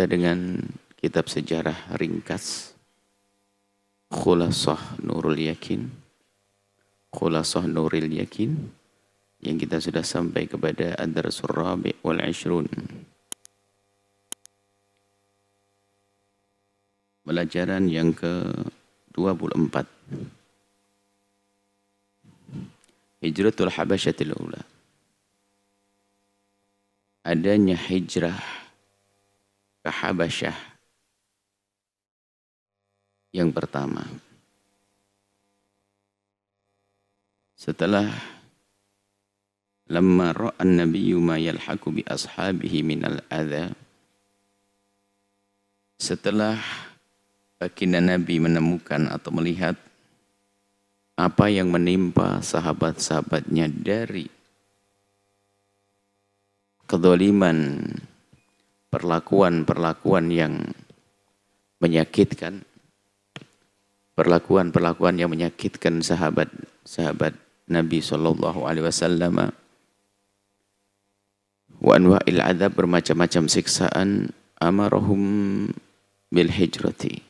kita dengan kitab sejarah ringkas Khulasah Nurul Yakin, Khulasah Nuril Yakin, yang kita sudah sampai kepada Ad-Darsul Rabi' wal 20. Pelajaran yang ke-24. Hijratul Habasyatil Ula. Adanya hijrah ke Habasyah yang pertama. Setelah lamma ra'an nabiyyu ma yalhaqu bi ashabihi minal adha. Setelah baginda Nabi menemukan atau melihat apa yang menimpa sahabat-sahabatnya dari kezaliman, perlakuan-perlakuan yang menyakitkan, perlakuan-perlakuan yang menyakitkan sahabat Nabi sallallahu alaihi wasallam, wa anwa'il adzab, bermacam-macam siksaan, amarahum bil hijrati.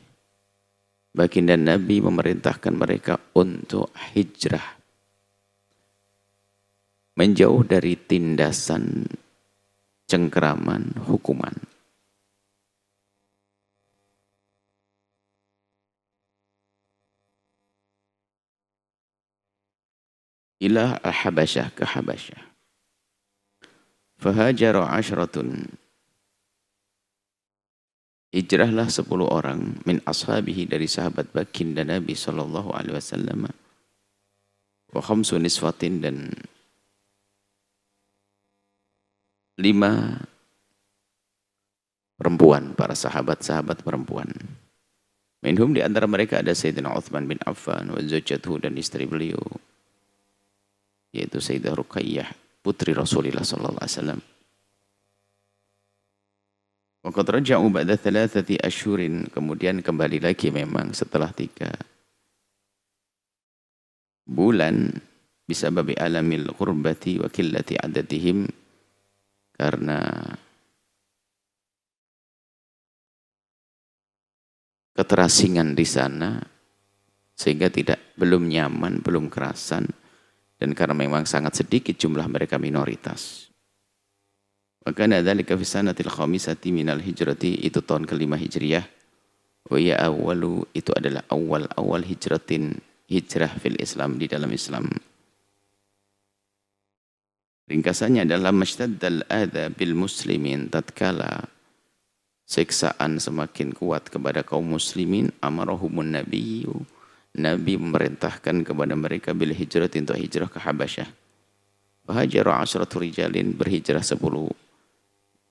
Baginda Nabi memerintahkan mereka untuk hijrah, menjauh dari tindasan cengkeraman hukuman. Ila al-Habasyah, ke Habasyah. Fahajara 'ashratun. Hijrahlah 10 orang min ashabihi, dari sahabat baginda Nabi sallallahu alaihi wasallam, wa khamsu niswatin, dan 5 perempuan, para sahabat-sahabat perempuan. Minhum, di antara mereka ada Sayyidina Uthman bin Affan wa zawjatuhu, dan istri beliau yaitu Sayyidah Ruqayyah, putri Rasulullah sallallahu alaihi wasallam. Waqad raja'u ba'da 3 asyhurin, kemudian kembali lagi memang setelah 3 bulan, bisababi alamil ghurbati wa qillati adadihim, karena keterasingan di sana sehingga belum nyaman, belum kerasan, dan karena memang sangat sedikit jumlah mereka, minoritas. Maka dzalika fi sanatil khamisati minal hijrati, itu tahun ke-5 Hijriah. Wa ya awwalu, itu adalah awal hijratin, hijrah fil Islam, di dalam Islam. Ringkasannya adalah masyaddal adza bil muslimin, tatkala siksaan semakin kuat kepada kaum muslimin, amarahumun nabiyyu, Nabi memerintahkan kepada mereka bil hijrati, untuk hijrah ke Habasyah. Fahajara 'ashratu rijalin, berhijrah 10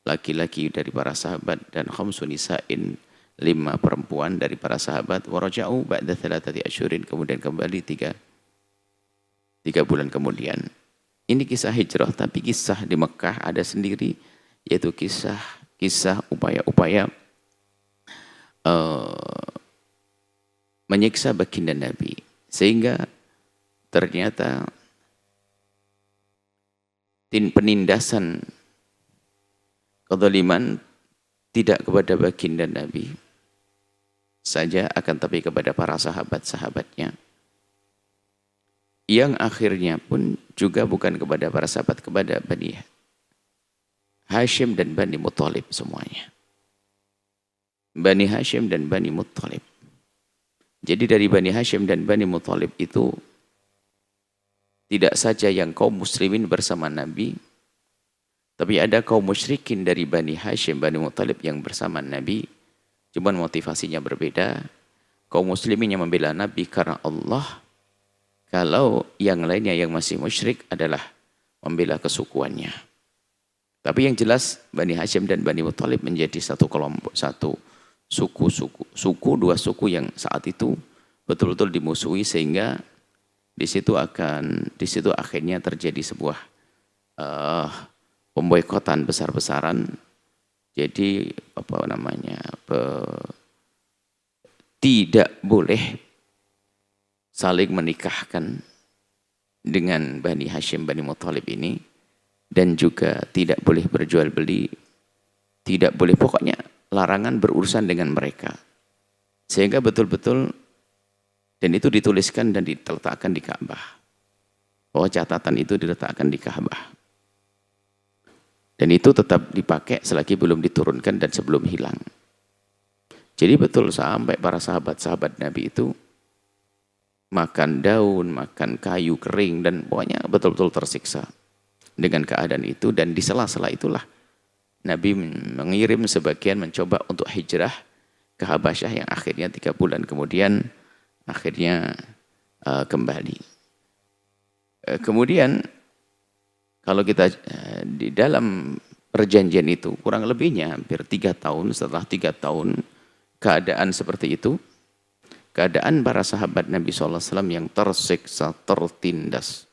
laki-laki dari para sahabat, dan khamsu nisa'in, 5 perempuan dari para sahabat. Waraja'u ba'da 3 asyhurin, kemudian kembali 3 bulan kemudian. Ini kisah hijrah, tapi kisah di Mekah ada sendiri, yaitu kisah upaya-upaya menyiksa baginda Nabi, sehingga ternyata penindasan kezaliman tidak kepada baginda Nabi saja, akan tapi kepada para sahabat-sahabatnya, yang akhirnya pun juga bukan kepada para sahabat, kepada Bani Hashim dan Bani Muttalib semuanya. Bani Hashim dan Bani Muttalib. Jadi dari Bani Hashim dan Bani Muttalib itu tidak saja yang kaum muslimin bersama Nabi, tapi ada kaum musyrikin dari Bani Hashim, Bani Muttalib yang bersama Nabi. Cuman motivasinya berbeda. Kaum muslimin yang membela Nabi karena Allah, kalau yang lainnya yang masih musyrik adalah membela kesukuannya. Tapi yang jelas Bani Hashim dan Bani Muttalib menjadi satu kelompok, satu suku, 2 suku yang saat itu betul-betul dimusuhi, sehingga di situ akhirnya terjadi sebuah pemboikotan besar-besaran. Jadi tidak boleh saling menikahkan dengan Bani Hashim, Bani Muttalib ini, dan juga tidak boleh berjual beli, tidak boleh, pokoknya larangan berurusan dengan mereka. Sehingga betul-betul, dan itu dituliskan dan diletakkan di Ka'bah. Oh, catatan itu diletakkan di Ka'bah. Dan itu tetap dipakai selagi belum diturunkan dan sebelum hilang. Jadi betul sampai para sahabat-sahabat Nabi itu makan daun, makan kayu kering, dan pokoknya betul-betul tersiksa dengan keadaan itu. Dan di sela-sela itulah Nabi mengirim sebagian mencoba untuk hijrah ke Habasyah yang akhirnya 3 bulan kemudian akhirnya kembali. Kemudian kalau kita di dalam perjanjian itu kurang lebihnya hampir 3 tahun, setelah 3 tahun keadaan seperti itu, keadaan para sahabat Nabi SAW yang tersiksa, tertindas,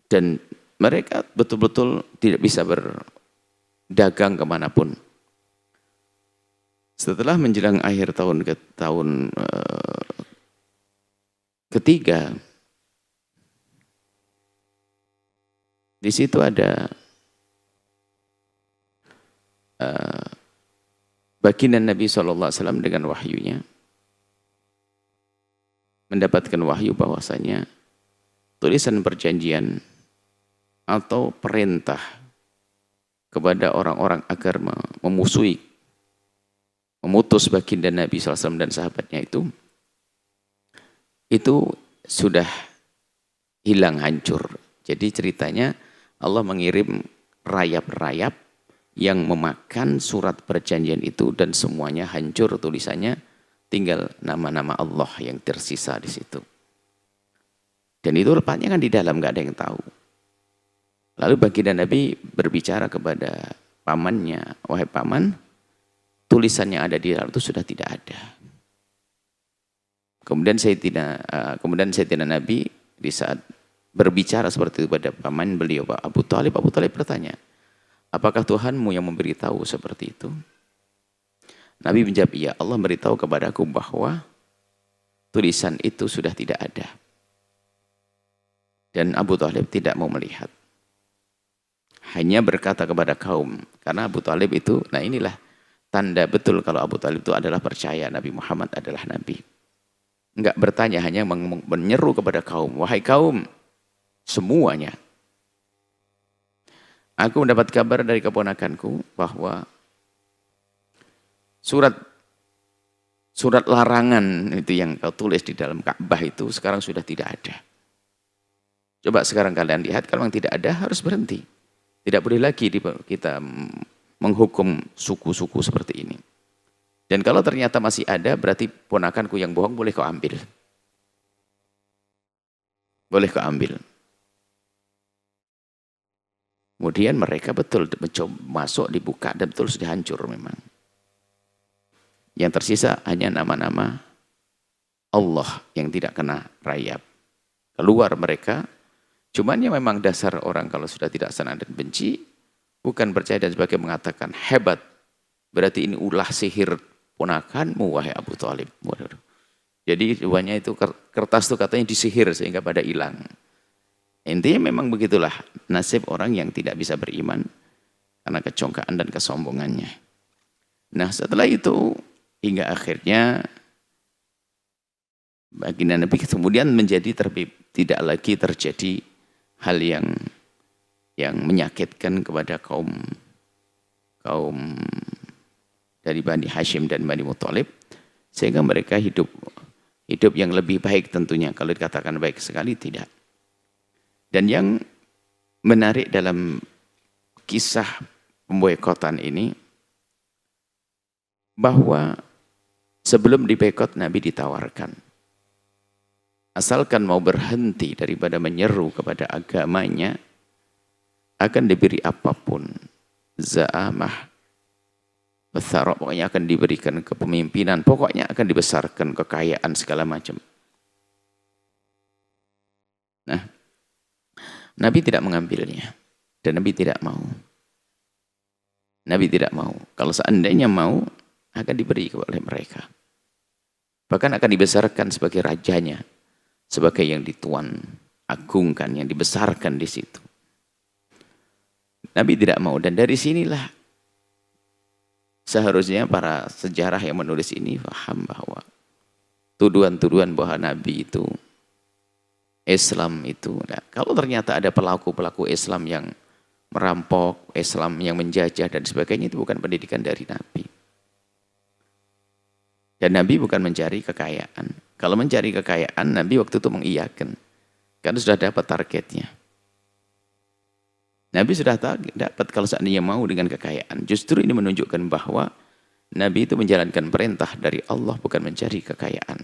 dan mereka betul-betul tidak bisa berdagang kemanapun. Setelah menjelang akhir tahun ketiga, di situ ada baginda Nabi SAW dengan wahyunya mendapatkan wahyu bahwasanya tulisan perjanjian atau perintah kepada orang-orang agar memusuhi, memutus baginda Nabi SAW dan sahabatnya itu sudah hilang, hancur. Jadi ceritanya Allah mengirim rayap-rayap yang memakan surat perjanjian itu dan semuanya hancur tulisannya, tinggal nama-nama Allah yang tersisa di situ. Dan itu letaknya kan di dalam, nggak ada yang tahu. Lalu baginda Nabi berbicara kepada pamannya, wahai paman, tulisan yang ada di dalam itu sudah tidak ada. Kemudian Sayyidina Nabi di saat berbicara seperti itu pada paman beliau, Pak Abu Thalib bertanya, apakah Tuhanmu yang memberitahu seperti itu? Nabi menjawab, iya, Allah beritahu kepadaku bahwa tulisan itu sudah tidak ada. Dan Abu Thalib tidak mau melihat. Hanya berkata kepada kaum, karena Abu Thalib itu, nah inilah tanda betul kalau Abu Thalib itu adalah percaya Nabi Muhammad adalah Nabi. Enggak bertanya, hanya menyeru kepada kaum, wahai kaum, semuanya. Aku mendapat kabar dari keponakanku bahwa surat larangan itu yang kau tulis di dalam Ka'bah itu sekarang sudah tidak ada. Coba sekarang kalian lihat, kalau memang tidak ada harus berhenti. Tidak boleh lagi kita menghukum suku-suku seperti ini. Dan kalau ternyata masih ada, berarti ponakanku yang bohong, boleh kau ambil. Boleh kau ambil. Kemudian mereka betul mencoba masuk, dibuka, dan betul sudah hancur memang. Yang tersisa hanya nama-nama Allah yang tidak kena rayap. Keluar mereka, cuman ya memang dasar orang kalau sudah tidak senang dan benci, bukan percaya dan sebagai mengatakan hebat, berarti ini ulah sihir ponakanmu wahai Abu Thalib. Jadi jawabannya itu kertas itu katanya disihir sehingga pada hilang. Intinya memang begitulah nasib orang yang tidak bisa beriman karena kecongkaan dan kesombongannya. Nah setelah itu hingga akhirnya baginda Nabi kemudian menjadi tidak lagi terjadi hal yang menyakitkan kepada kaum dari Bani Hashim dan Bani Muthalib, sehingga mereka hidup yang lebih baik tentunya. Kalau dikatakan baik sekali, tidak. Dan yang menarik dalam kisah pemboikotan ini, bahwa sebelum diboikot Nabi ditawarkan, asalkan mau berhenti daripada menyeru kepada agamanya, akan diberi apapun, za'amah, besar, pokoknya akan diberikan kepemimpinan, pokoknya akan dibesarkan kekayaan segala macam. Nah, Nabi tidak mengambilnya dan Nabi tidak mau. Nabi tidak mau. Kalau seandainya mau, akan diberi oleh mereka. Bahkan akan dibesarkan sebagai rajanya, sebagai yang dituan agungkan, yang dibesarkan di situ. Nabi tidak mau, dan dari sinilah Seharusnya para sejarah yang menulis ini paham bahwa tuduhan-tuduhan bahwa Nabi itu, Islam itu, nah, kalau ternyata ada pelaku-pelaku Islam yang merampok, Islam yang menjajah dan sebagainya, itu bukan pendidikan dari Nabi. Dan Nabi bukan mencari kekayaan. Kalau mencari kekayaan, Nabi waktu itu mengiyakan. Karena sudah dapat targetnya. Nabi sudah dapat kalau seandainya mau dengan kekayaan. Justru ini menunjukkan bahwa Nabi itu menjalankan perintah dari Allah, bukan mencari kekayaan.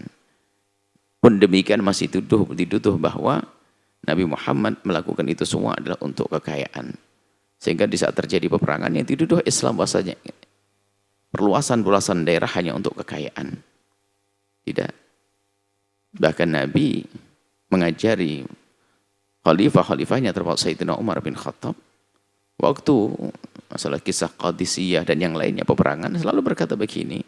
Pun demikian masih dituduh bahwa Nabi Muhammad melakukan itu semua adalah untuk kekayaan. Sehingga di saat terjadi peperangan yang dituduh Islam bahasanya perluasan daerah hanya untuk kekayaan. Tidak. Bahkan Nabi mengajari khalifah-khalifahnya termasuk Sayyidina Umar bin Khattab waktu masalah kisah Qadisiyah dan yang lainnya peperangan selalu berkata begini,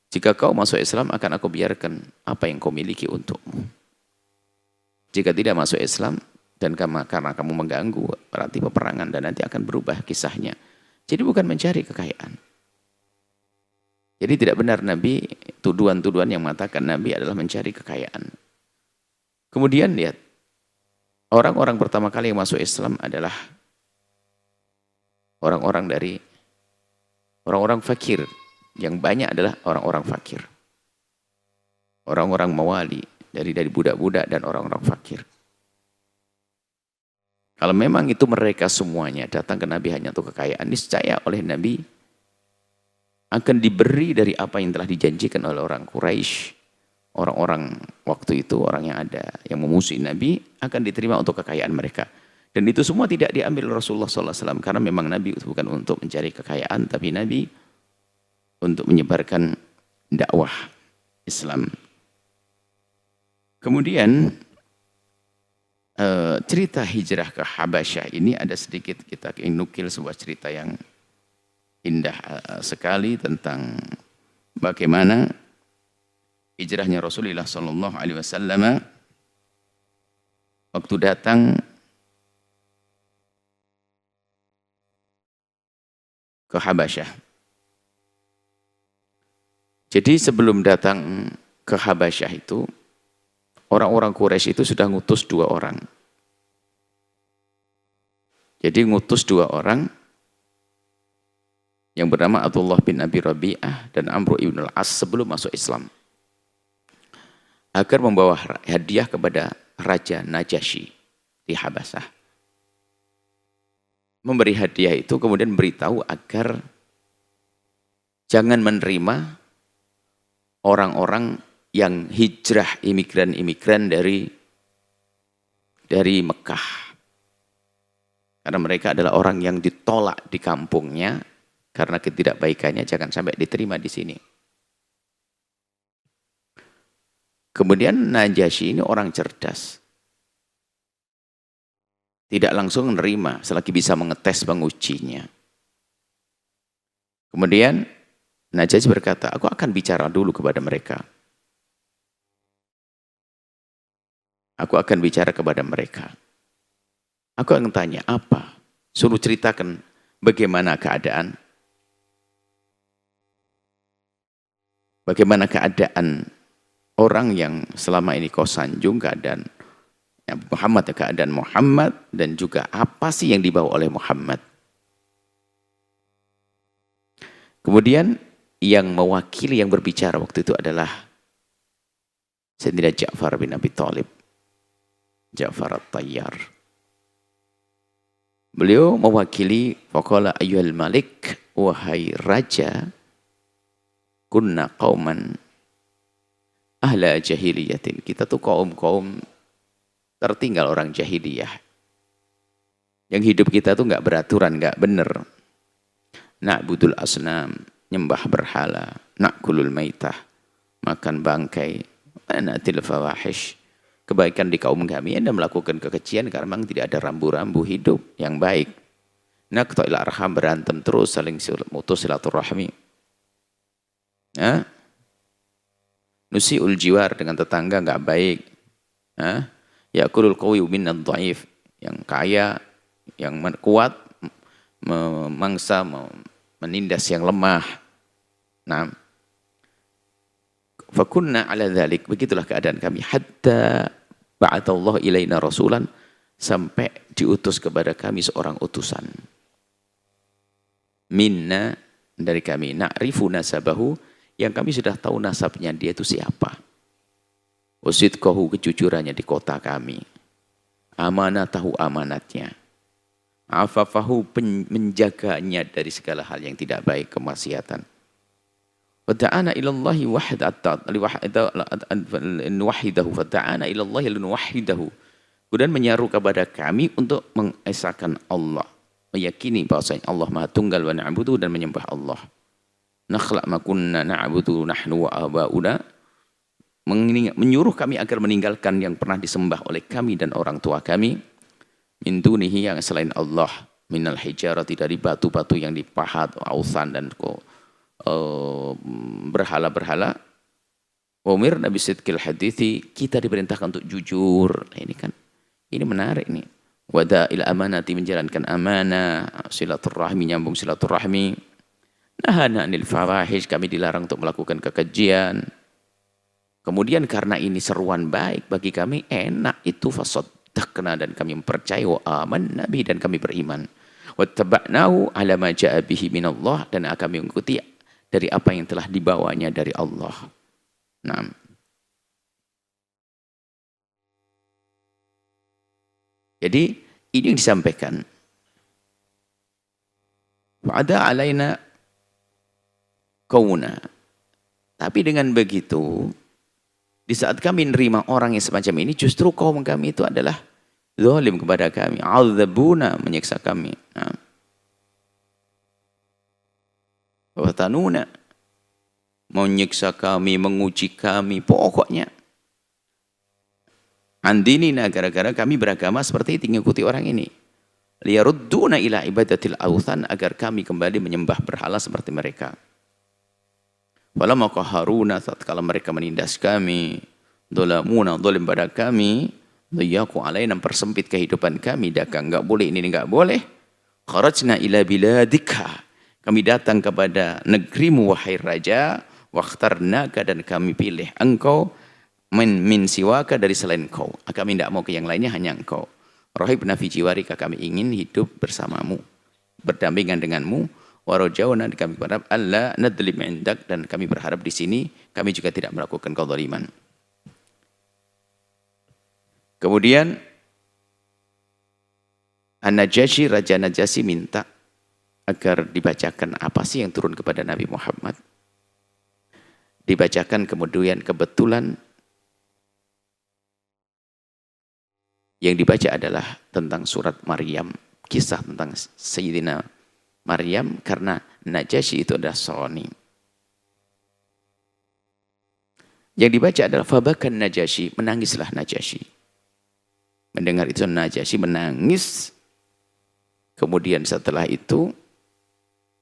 jika kau masuk Islam akan aku biarkan apa yang kau miliki untukmu. Jika tidak masuk Islam dan karena kamu mengganggu berarti peperangan dan nanti akan berubah kisahnya. Jadi bukan mencari kekayaan. Jadi tidak benar Nabi, tuduhan-tuduhan yang mengatakan Nabi adalah mencari kekayaan. Kemudian lihat, orang-orang pertama kali yang masuk Islam adalah orang-orang fakir. Yang banyak adalah orang-orang fakir. Orang-orang mawali, dari budak-budak dan orang-orang fakir. Kalau memang itu mereka semuanya datang ke Nabi hanya untuk kekayaan, niscaya oleh Nabi akan diberi dari apa yang telah dijanjikan oleh orang Quraisy. Orang-orang waktu itu, orang yang ada, yang memusuhi Nabi, akan diterima untuk kekayaan mereka. Dan itu semua tidak diambil Rasulullah SAW. Karena memang Nabi itu bukan untuk mencari kekayaan, tapi Nabi untuk menyebarkan dakwah Islam. Kemudian, cerita hijrah ke Habasyah ini ada sedikit kita nukil sebuah cerita yang indah sekali tentang bagaimana hijrahnya Rasulullah Sallallahu Alaihi Wasallam waktu datang ke Habasyah. Jadi sebelum datang ke Habasyah itu, orang-orang Quraisy itu sudah ngutus 2 orang. Jadi ngutus 2 orang yang bernama Abdullah bin Abi Rabi'ah dan Amr ibn al-As sebelum masuk Islam, agar membawa hadiah kepada Raja Najasyi di Habasyah. Memberi hadiah itu kemudian beritahu agar jangan menerima orang-orang yang hijrah, imigran-imigran dari Mekah. Karena mereka adalah orang yang ditolak di kampungnya karena ketidakbaikannya, jangan sampai diterima di sini. Kemudian Najasyi ini orang cerdas. Tidak langsung menerima selagi bisa mengetes, mengujinya. Kemudian Najasyi berkata, aku akan bicara dulu kepada mereka. Aku akan bicara kepada mereka. Aku akan tanya, apa? Suruh ceritakan bagaimana keadaan. Bagaimana keadaan orang yang selama ini kau sanjung, keadaan Muhammad, keadaan Muhammad, dan juga apa sih yang dibawa oleh Muhammad. Kemudian yang mewakili, yang berbicara waktu itu adalah Sayyidina Ja'far bin Abi Thalib, Ja'far at-Tayyar. Beliau mewakili, faqala ayyuhal malik, wahai raja, kunna qauman ahla jahiliyatin. Kita tuh kaum tertinggal, orang jahiliyah. Yang hidup kita tuh nggak beraturan, nggak bener. Na'budul asnam, nyembah berhala, na'kulul maitah, makan bangkai, na'til fawahish. Kebaikan di kaum kami, Anda melakukan kekejian karena memang tidak ada rambu-rambu hidup yang baik. Naqta'il arham, berantem terus, saling mutus silaturahmi. Nusi'ul jiwar, dengan tetangga nggak baik. Ya'kulul qawiyu minnad dhaif, yang kaya, yang kuat memangsa, menindas yang lemah. Nah, fakunna ala dzalik, begitulah keadaan kami hatta ba'athallahu ilaina rasulan, sampai diutus kepada kami seorang utusan. Minna, dari kami, na'rifu nasabahu, yang kami sudah tahu nasabnya dia itu siapa. Wasidqahu, kejujurannya di kota kami. Amanatahu, amanatnya. Afafahu, menjaganya dari segala hal yang tidak baik, kemaksiatan. Wada'ana ilallahi wahidahu, wada'ana ilallahi wahidahu. Kemudian menyeru kepada kami untuk mengesahkan Allah, meyakini bahwasanya Allah Maha Tunggal, wa na'budu, dan menyembah Allah. Nakhlaq ma kunna na'budu nahnu wa aba'una, menyuruh kami agar meninggalkan yang pernah disembah oleh kami dan orang tua kami, min dunihi, yang selain Allah, minal hijarati, dari batu-batu yang dipahat, ausan dan berhala-berhala. Umir Nabi Sidqil Hadithi, kita diperintahkan untuk jujur. Nah, ini menarik nih. Wada ila amanati, menjalankan amanah, silaturahmi, nyambung silaturahmi. Nahana anil fawahish, kami dilarang untuk melakukan kekejian. Kemudian karena ini seruan baik bagi kami, enak itu, fasaddaqna, dan kami mempercayai, wa amanna bihi, dan kami beriman. Wattaba'nahu ala ma ja'a bihi minallah, dan kami mengikuti dari apa yang telah dibawanya dari Allah. Nah, jadi ini yang disampaikan. Wa'ada alaina kauna. Tapi dengan begitu, di saat kami menerima orang yang semacam ini, justru kaum kami itu adalah zalim kepada kami. A'adzabuna, menyiksa kami. Nah. Watanuna, menyiksa kami, menguji kami, pokoknya. Andinina, gara-gara kami beragama seperti itu, mengikuti orang ini. Liyarudduna ila ibadatil awthan, agar kami kembali menyembah berhala seperti mereka. Falamma qaharuna, saat kala mereka menindas kami, dolamuna, dolim pada kami, dayaku alaina, persempit kehidupan kami, dagang enggak boleh, ini enggak boleh. Kharajna ila biladika, kami datang kepada negerimu wahai raja, wakhtarnaka, dan kami pilih engkau, min siwaka, dari selain engkau. Kami tidak mau ke yang lainnya, hanya engkau. Rahibna fi jiwarika, kami ingin hidup bersamamu, berdampingan denganmu. Warajawna, kami berharap alla nadlim indak, dan kami berharap di sini kami juga tidak melakukan kezaliman. Kemudian An-Najasyi, Raja Najasyi, minta agar dibacakan apa sih yang turun kepada Nabi Muhammad. Dibacakan, kemudian kebetulan yang dibaca adalah tentang surat Maryam, kisah tentang Sayyidina Maryam, karena Najasyi itu adalah Soni. Yang dibaca adalah fabakan Najasyi, menangislah Najasyi. Mendengar itu Najasyi menangis. Kemudian setelah itu,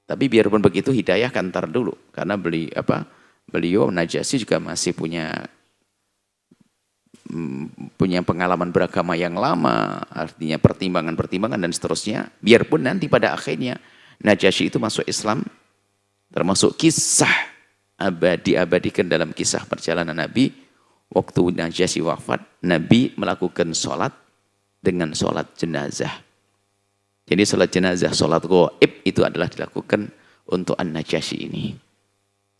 tapi biarpun begitu hidayah kan ntar dulu, karena beliau Najasyi juga masih punya pengalaman beragama yang lama, artinya pertimbangan-pertimbangan dan seterusnya. Biarpun nanti pada akhirnya Najasyi itu masuk Islam, termasuk kisah diabadikan dalam kisah perjalanan Nabi. Waktu Najasyi wafat, Nabi melakukan sholat dengan sholat jenazah. Jadi sholat jenazah, sholat ghaib itu adalah dilakukan untuk An-Najasyi ini.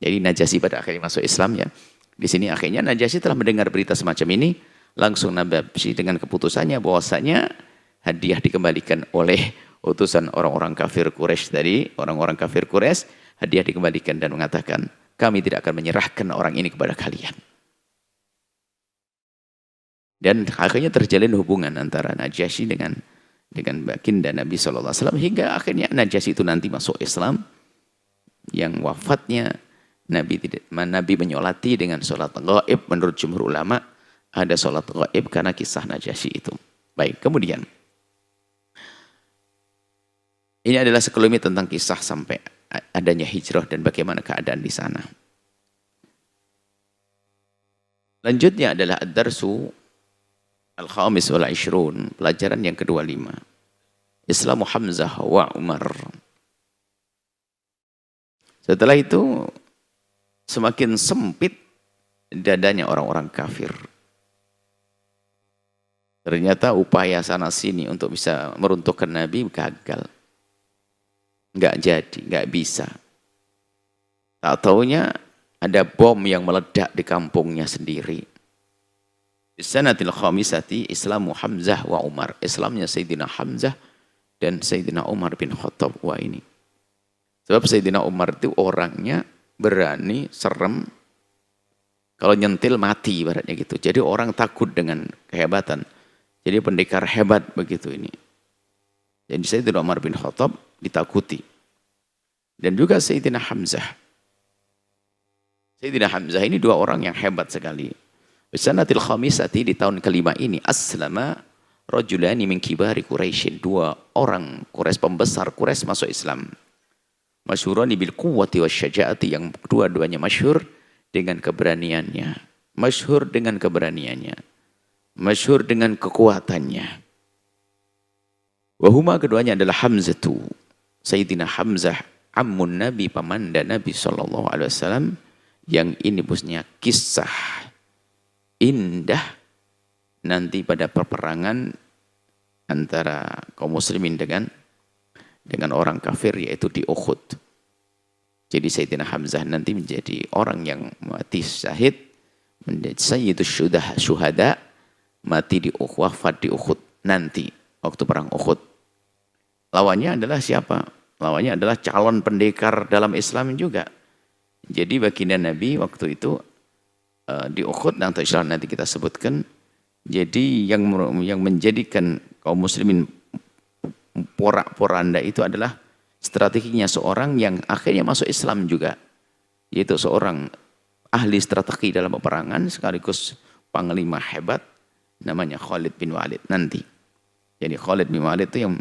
Jadi Najasyi pada akhirnya masuk Islam ya. Di sini akhirnya Najasyi telah mendengar berita semacam ini, langsung Najasyi dengan keputusannya bahwasanya hadiah dikembalikan oleh utusan orang-orang kafir Quraisy tadi, orang-orang kafir Quraisy, hadiah dikembalikan dan mengatakan, kami tidak akan menyerahkan orang ini kepada kalian. Dan akhirnya terjalin hubungan antara Najasyi dengan baginda Nabi SAW, hingga akhirnya Najasyi itu nanti masuk Islam, yang wafatnya Nabi menyolati dengan sholat ghaib. Menurut jumhur ulama ada sholat ghaib karena kisah Najasyi itu. Baik, kemudian ini adalah sekelumit tentang kisah sampai adanya hijrah dan bagaimana keadaan di sana. Lanjutnya adalah ad-darsu al-khamis wal 20, pelajaran yang ke-25. Islamu Hamzah wa Umar. Setelah itu semakin sempit dadanya orang-orang kafir. Ternyata upaya sana sini untuk bisa meruntuhkan Nabi gagal. Nggak jadi, nggak bisa. Tak taunya ada bom yang meledak di kampungnya sendiri. Di sanatil khamisati Islamu Hamzah wa Umar. Islamnya Sayyidina Hamzah dan Sayyidina Umar bin Khattab. Wah ini. Sebab Sayyidina Umar itu orangnya berani, serem. Kalau nyentil mati ibaratnya gitu. Jadi orang takut dengan kehebatan. Jadi pendekar hebat begitu ini. Jadi Sayyidina Umar bin Khattab ditakuti. Dan juga Sayyidina Hamzah. Sayyidina Hamzah ini dua orang yang hebat sekali. Bisanatil khamisati di tahun kelima ini aslama rajulani min kibari Quraisyin. Dua orang Quraisy pembesar Quraisy masuk Islam. Masyhurani bil quwwati wasyaja'ati, yang dua-duanya masyhur dengan keberaniannya. Masyhur dengan keberaniannya. Masyhur dengan kekuatannya. Wahuma keduanya adalah Hamzatu. Sayyidina Hamzah ammun Nabi, pamanda Nabi sallallahu alaihi wasallam, yang ini punya kisah indah nanti pada peperangan antara kaum muslimin dengan orang kafir, yaitu di Uhud. Jadi Sayyidina Hamzah nanti menjadi orang yang mati syahid, menjadi sayyidus syuhada, mati di Uhud, wafat di Uhud nanti waktu perang Uhud. Lawannya adalah siapa? Lawannya adalah calon pendekar dalam Islam juga. Jadi baginda Nabi waktu itu di Uhud, nanti kita sebutkan. Jadi yang menjadikan kaum muslimin porak-poranda itu adalah strateginya seorang yang akhirnya masuk Islam juga, yaitu seorang ahli strategi dalam peperangan sekaligus panglima hebat, namanya Khalid bin Walid nanti. Jadi Khalid bin Walid itu yang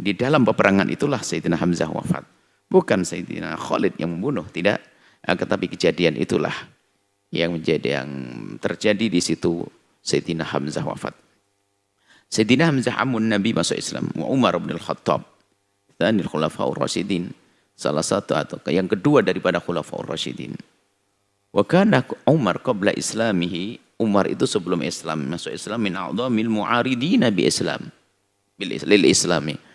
di dalam peperangan itulah Sayyidina Hamzah wafat. Bukan Sayyidina Khalid yang membunuh, tidak. Tetapi kejadian itulah yang terjadi di situ Sayyidina Hamzah wafat. Sayyidina Hamzah amun Nabi masuk Islam. Wa Umar bin Al-Khattab. Tsanil Khulafaur Rasyidin. Salah satu atau yang kedua daripada Khulafaur Rasyidin. Wa kana Umar qabla islamihi. Umar itu sebelum Islam masuk Islam min a'dhamil mu'aridina bi Islam. Lil Islami.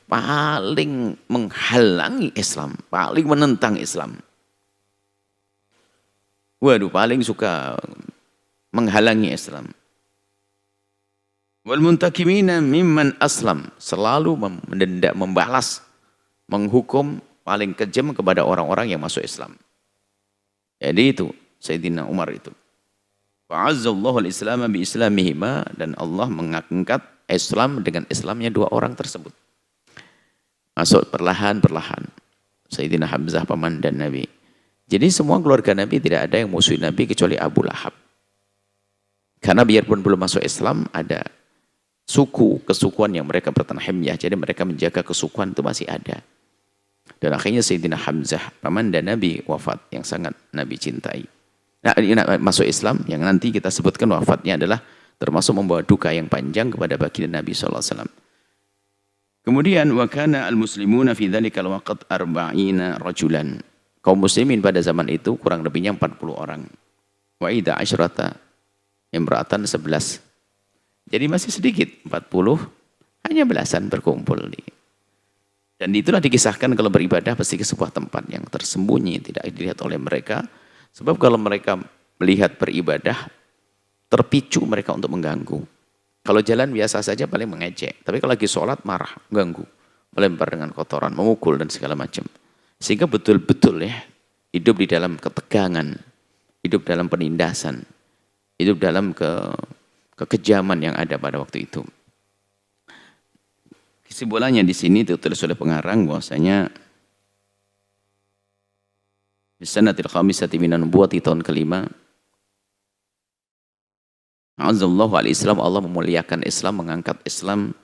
Paling menghalangi Islam, paling menentang Islam. Waduh, paling suka menghalangi Islam. Wal muntakimina mimman aslam, selalu mendendak, membalas, menghukum paling kejam kepada orang-orang yang masuk Islam. Jadi itu Sayyidina Umar itu. Fa'azzallahu al-Islam bi islamihima, dan Allah mengangkat Islam dengan Islamnya dua orang tersebut. Masuk perlahan-perlahan. Sayyidina Hamzah pamandan Nabi. Jadi semua keluarga Nabi tidak ada yang musuhi Nabi kecuali Abu Lahab. Karena biarpun belum masuk Islam, ada kesukuan yang mereka bertanah himyah. Jadi mereka menjaga kesukuan itu masih ada. Dan akhirnya Sayyidina Hamzah, pamandan Nabi, wafat yang sangat Nabi cintai. Nah, masuk Islam yang nanti kita sebutkan wafatnya adalah termasuk membawa duka yang panjang kepada baginda Nabi SAW. Kemudian wa kana al-muslimuna fi dzalikal waqt 40 rajulan. Kaum muslimin pada zaman itu kurang lebihnya 40 orang. Wa idza asyrata imra'atan 11. Jadi masih sedikit, 40 hanya belasan berkumpul. Dan itulah dikisahkan kalau beribadah pasti ke sebuah tempat yang tersembunyi, tidak dilihat oleh mereka. Sebab kalau mereka melihat beribadah, terpicu mereka untuk mengganggu. Kalau jalan biasa saja paling mengejek. Tapi kalau lagi sholat marah, ganggu. Melempar dengan kotoran, memukul dan segala macam. Sehingga betul-betul ya, hidup di dalam ketegangan, hidup dalam penindasan, hidup dalam kekejaman yang ada pada waktu itu. Kesimpulannya di sini ditulis oleh pengarang bahwasanya di sanatil khamisati minan nubuwati, tahun kelima, Azallahu al-Islam, Allah memuliakan Islam, mengangkat Islam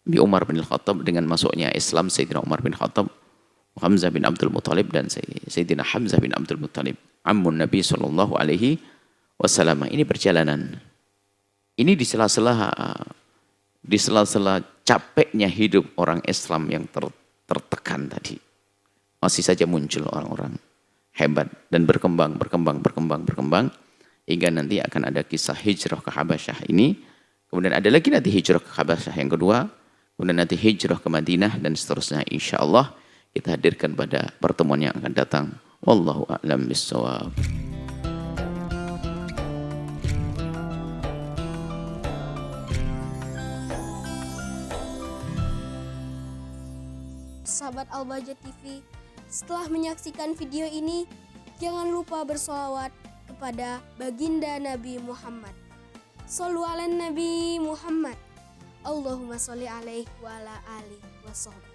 bi Umar bin Khattab, dengan masuknya Islam Sayyidina Umar bin Khattab, Hamzah bin Abdul Muttalib, dan Sayyidina Hamzah bin Abdul Muttalib, ammun Nabi sallallahu alaihi wasallam. Ini perjalanan. Ini di sela-sela capeknya hidup orang Islam yang tertekan tadi. Masih saja muncul orang-orang hebat dan berkembang hingga nanti akan ada kisah hijrah ke Habasyah ini. Kemudian ada lagi nanti hijrah ke Habasyah yang kedua, kemudian nanti hijrah ke Madinah dan seterusnya. Insyaallah kita hadirkan pada pertemuan yang akan datang. Wallahu a'lam bishawab. Sahabat Al-Bahjah TV, setelah menyaksikan video ini, jangan lupa bersolawat kepada baginda Nabi Muhammad. Shollu ala Nabi Muhammad. Allahumma sholli alaihi wa ala alihi wa sahbihi.